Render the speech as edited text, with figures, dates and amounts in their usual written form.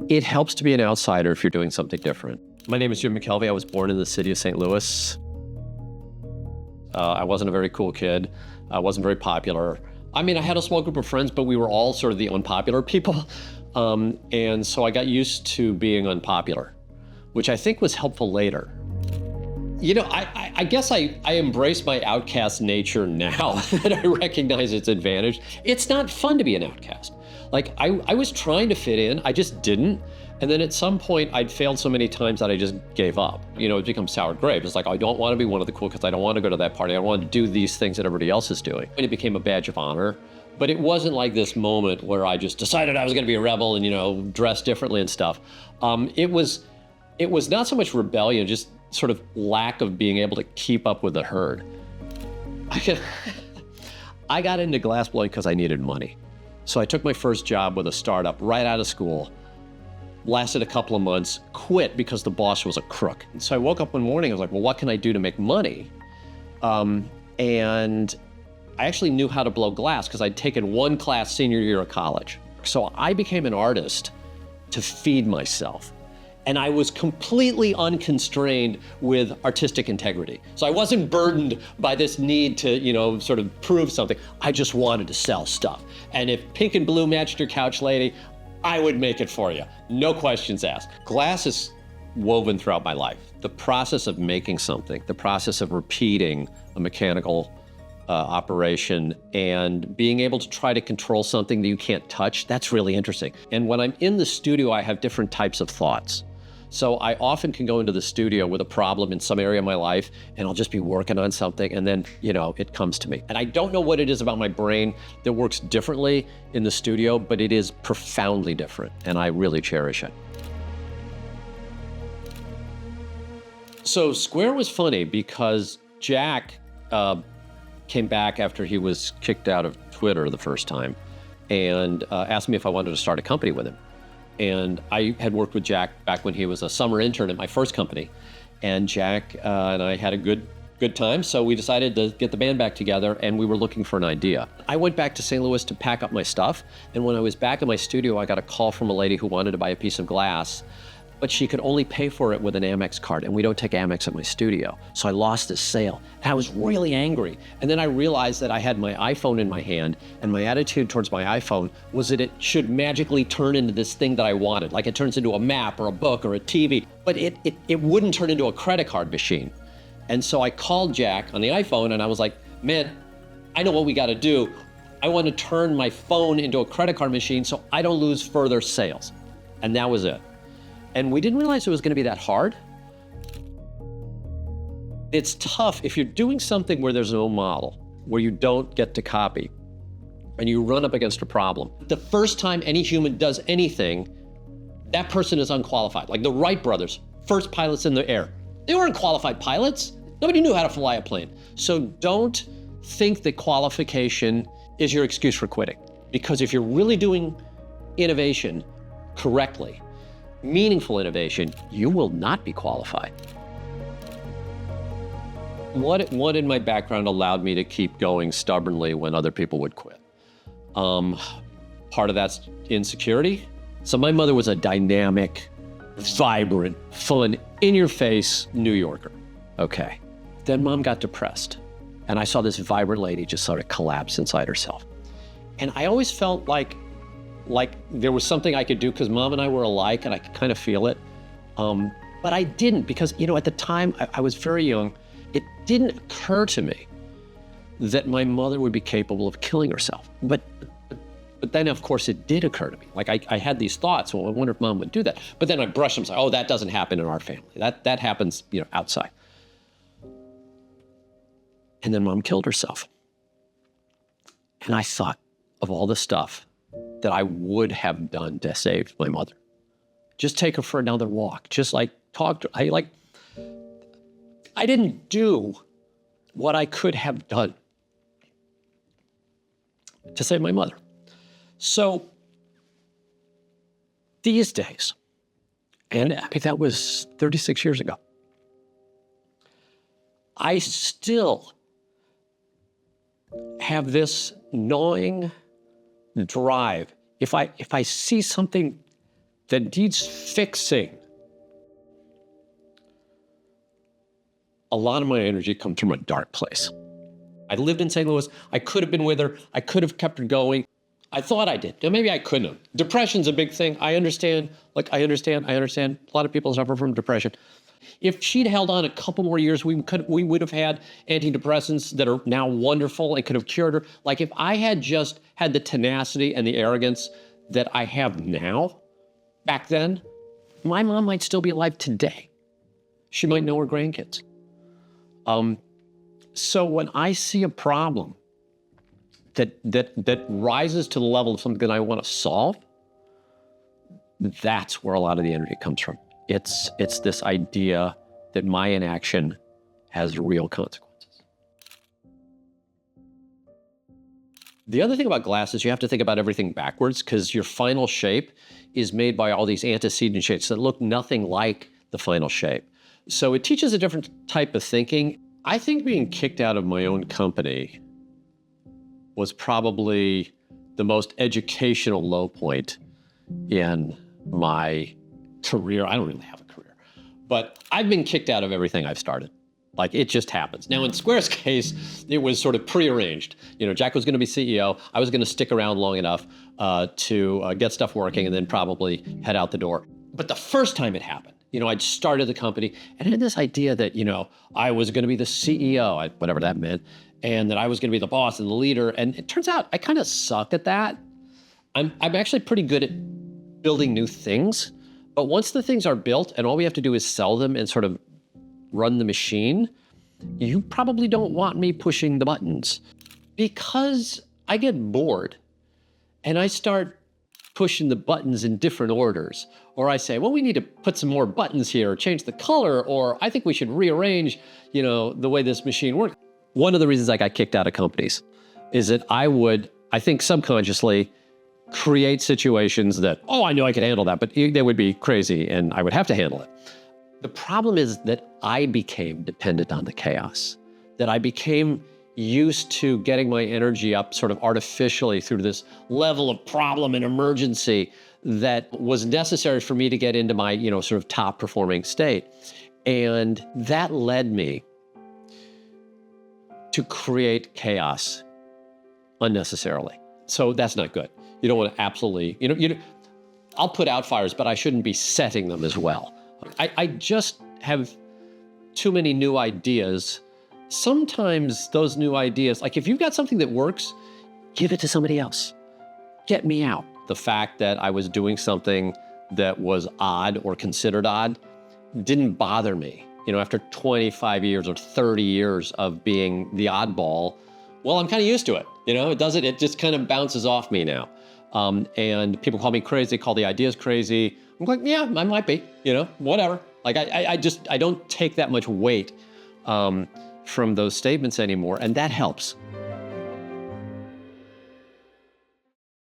It helps to be an outsider if you're doing something different. My name is Jim McKelvey. I was born in the city of St. Louis. I wasn't a very cool kid. I wasn't very popular. I mean, I had a small group of friends, but we were all sort of the unpopular people. And so I got used to being unpopular, which I think was helpful later. You know, I guess I embrace my outcast nature now that I recognize its advantage. It's not fun to be an outcast. Like, I was trying to fit in, I just didn't. And then at some point, I'd failed so many times that I just gave up. You know, it becomes sour grapes. It's like, I don't want to be one of the cool kids. I don't want to go to that party. I don't want to do these things that everybody else is doing. And it became a badge of honor. But it wasn't like this moment where I just decided I was going to be a rebel and, you know, dress differently and stuff. It was not so much rebellion, just sort of lack of being able to keep up with the herd. I got into glassblowing because I needed money. So I took my first job with a startup right out of school, lasted a couple of months, quit because the boss was a crook. And so I woke up one morning, I was like, well, what can I do to make money? And I actually knew how to blow glass because I'd taken one class senior year of college. So I became an artist to feed myself. And I was completely unconstrained with artistic integrity. So I wasn't burdened by this need to, you know, sort of prove something. I just wanted to sell stuff. And if pink and blue matched your couch lady, I would make it for you. No questions asked. Glass is woven throughout my life. The process of making something, the process of repeating a mechanical operation and being able to try to control something that you can't touch, that's really interesting. And when I'm in the studio, I have different types of thoughts. So I often can go into the studio with a problem in some area of my life, and I'll just be working on something, and then, you know, it comes to me. And I don't know what it is about my brain that works differently in the studio, but it is profoundly different, and I really cherish it. So Square was funny because Jack came back after he was kicked out of Twitter the first time and asked me if I wanted to start a company with him. And I had worked with Jack back when he was a summer intern at my first company. And Jack and I had a good time, so we decided to get the band back together, and we were looking for an idea. I went back to St. Louis to pack up my stuff, and when I was back in my studio, I got a call from a lady who wanted to buy a piece of glass, but she could only pay for it with an Amex card, and we don't take Amex at my studio. So I lost this sale, and I was really angry. And then I realized that I had my iPhone in my hand, and my attitude towards my iPhone was that it should magically turn into this thing that I wanted, like it turns into a map or a book or a TV, but it wouldn't turn into a credit card machine. And so I called Jack on the iPhone, and I was like, man, I know what we gotta do. I wanna turn my phone into a credit card machine so I don't lose further sales. And that was it. And we didn't realize it was going to be that hard. It's tough if you're doing something where there's no model, where you don't get to copy, and you run up against a problem. The first time any human does anything, that person is unqualified. Like the Wright brothers, first pilots in the air. They weren't qualified pilots. Nobody knew how to fly a plane. So don't think that qualification is your excuse for quitting. Because if you're really doing innovation correctly, meaningful innovation, you will not be qualified. What in my background allowed me to keep going stubbornly when other people would quit? Part of that's insecurity. So my mother was a dynamic, vibrant, fun, in-your-face New Yorker. Okay. Then mom got depressed, and I saw this vibrant lady just sort of collapse inside herself. And I always felt like there was something I could do because mom and I were alike and I could kind of feel it. But I didn't because, you know, at the time I was very young. It didn't occur to me that my mother would be capable of killing herself. But then of course it did occur to me. Like I had these thoughts, well, I wonder if mom would do that. But then I brushed them, like, oh, that doesn't happen in our family. That happens, you know, outside. And then mom killed herself. And I thought of all the stuff that I would have done to save my mother. Just take her for another walk. Just like talk to her. I didn't do what I could have done to save my mother. So these days, and I mean, that was 36 years ago, I still have this gnawing drive. If I see something that needs fixing, a lot of my energy comes from a dark place. I lived in St. Louis. I could have been with her. I could have kept her going. I thought I did. Now, maybe I couldn't have. Depression's a big thing. I understand. I understand. A lot of people suffer from depression. If she'd held on a couple more years, we would have had antidepressants that are now wonderful and could have cured her. Like if I had just had the tenacity and the arrogance that I have now, back then, my mom might still be alive today. She might know her grandkids. So when I see a problem that rises to the level of something that I want to solve, that's where a lot of the energy comes from. It's this idea that my inaction has real consequences. The other thing about glass is you have to think about everything backwards, because your final shape is made by all these antecedent shapes that look nothing like the final shape. So it teaches a different type of thinking. I think being kicked out of my own company was probably the most educational low point in my career. I don't really have a career, but I've been kicked out of everything I've started. Like, it just happens. Now, in Square's case, it was sort of prearranged. Jack was going to be CEO. I was going to stick around long enough to get stuff working and then probably head out the door. But the first time it happened, I'd started the company and had this idea that, I was going to be the CEO, whatever that meant, and that I was going to be the boss and the leader. And it turns out I kind of suck at that. I'm actually pretty good at building new things. But once the things are built and all we have to do is sell them and sort of run the machine, you probably don't want me pushing the buttons, because I get bored and I start pushing the buttons in different orders. Or I say, well, we need to put some more buttons here, or change the color, or I think we should rearrange, the way this machine works. One of the reasons I got kicked out of companies is that I think subconsciously, create situations that, I know I could handle that, but they would be crazy and I would have to handle it. The problem is that I became dependent on the chaos, that I became used to getting my energy up sort of artificially through this level of problem and emergency that was necessary for me to get into my, sort of top performing state. And that led me to create chaos unnecessarily. So that's not good. You don't want to absolutely, I'll put out fires, but I shouldn't be setting them as well. I just have too many new ideas. Sometimes those new ideas, like if you've got something that works, give it to somebody else. Get me out. The fact that I was doing something that was odd or considered odd didn't bother me. After 25 years or 30 years of being the oddball, well, I'm kind of used to it. It just kind of bounces off me now. And people call me crazy, call the ideas crazy. I'm like, yeah, I might be, whatever. Like I don't take that much weight from those statements anymore, and that helps.